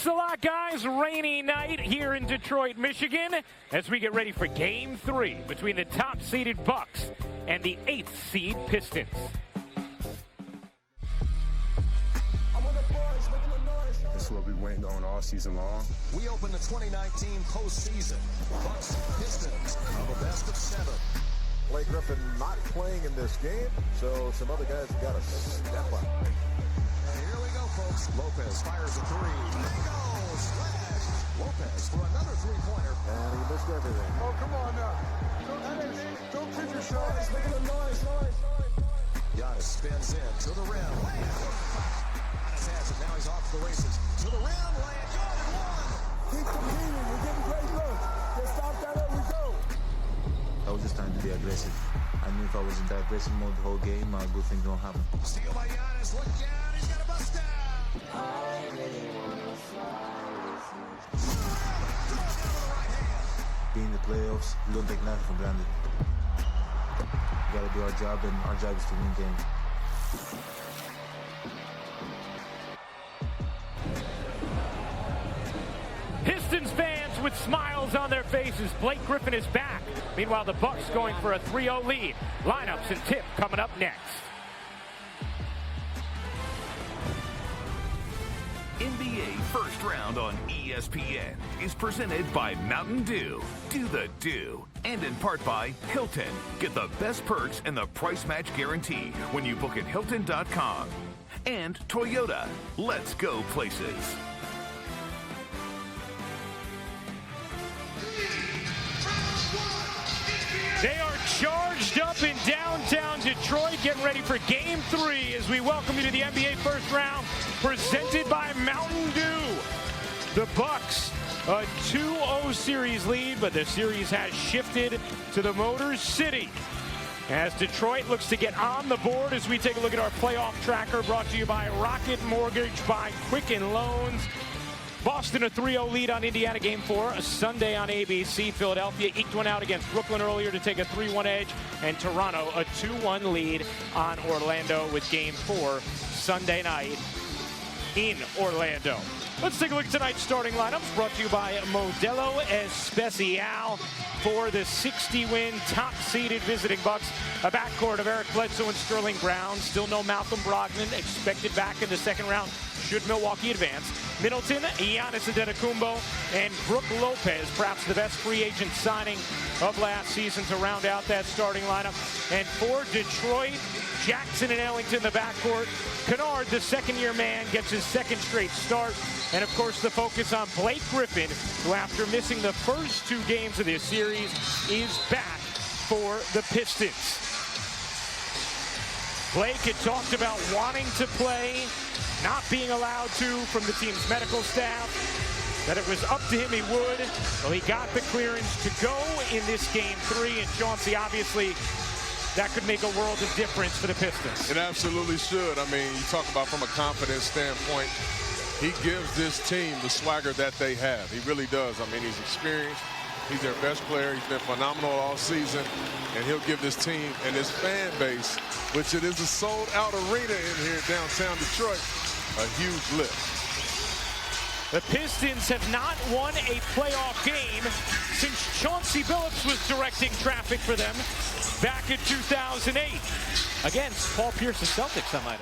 Thanks a lot, guys. Rainy night here in Detroit, Michigan, as we get ready for Game 3 between the top-seeded Bucks and the 8th seed Pistons. This is what we've been waiting on all season long. We open the 2019 postseason. Bucks Pistons of a best of 7. Blake Griffin not playing in this game, so some other guys have got to step up. Here we go, folks. Lopez fires a 3. There goes. Splash. Lopez for another 3-pointer. And he missed everything. Oh, come on now. Don't kid yourself. Making a noise. Giannis spins in to the rim. Giannis has it. Now he's off the races. To the rim. Lay it. Good and one. Keep competing. We're getting great looks. Just stop that and we go. I was just trying to be aggressive. I knew if I was in that aggressive mode the whole game, good things don't happen. Steal by Giannis. Look down. He's got a bust down. Being in the playoffs, we don't take nothing for granted. We gotta do our job, and our job is to win games. Pistons fans with smiles on their faces. Blake Griffin is back. Meanwhile, the Bucks going for a 3-0 lead. Lineups and tip coming up next. NBA First Round on ESPN is presented by Mountain Dew. Do the do. And in part by Hilton. Get the best perks and the price match guarantee when you book at Hilton.com. And Toyota. Let's go places. They are charged up in downtown Detroit, getting ready for Game 3 as we welcome you to the NBA First Round, presented by Mountain Dew. The Bucks, a 2-0 series lead, but the series has shifted to the Motor City as Detroit looks to get on the board as we take a look at our playoff tracker, brought to you by Rocket Mortgage, by Quicken Loans. Boston a 3-0 lead on Indiana Game 4, a Sunday on ABC. Philadelphia eked one out against Brooklyn earlier to take a 3-1 edge. And Toronto a 2-1 lead on Orlando with Game 4 Sunday night in Orlando. Let's take a look at tonight's starting lineups, brought to you by Modelo Especial for the 60-win top-seeded visiting Bucks. A backcourt of Eric Bledsoe and Sterling Brown. Still no Malcolm Brogdon, expected back in the second round should Milwaukee advance. Middleton, Giannis Antetokounmpo, and Brook Lopez, perhaps the best free agent signing of last season to round out that starting lineup. And for Detroit, Jackson and Ellington, the backcourt. Kennard, the second-year man, gets his second straight start. And, of course, the focus on Blake Griffin, who, after missing the first 2 games of this series, is back for the Pistons. Blake had talked about wanting to play, not being allowed to from the team's medical staff, that it was up to him, he would. Well, he got the clearance to go in this Game 3, and Chauncey, obviously, that could make a world of difference for the Pistons. It absolutely should. I mean, you talk about from a confidence standpoint, he gives this team the swagger that they have. He really does. I mean, he's experienced. He's their best player. He's been phenomenal all season. And he'll give this team and his fan base, which it is a sold-out arena in here downtown Detroit, a huge lift. The Pistons have not won a playoff game since Chauncey Billups was directing traffic for them back in 2008 against Paul Pierce's Celtics, I might add.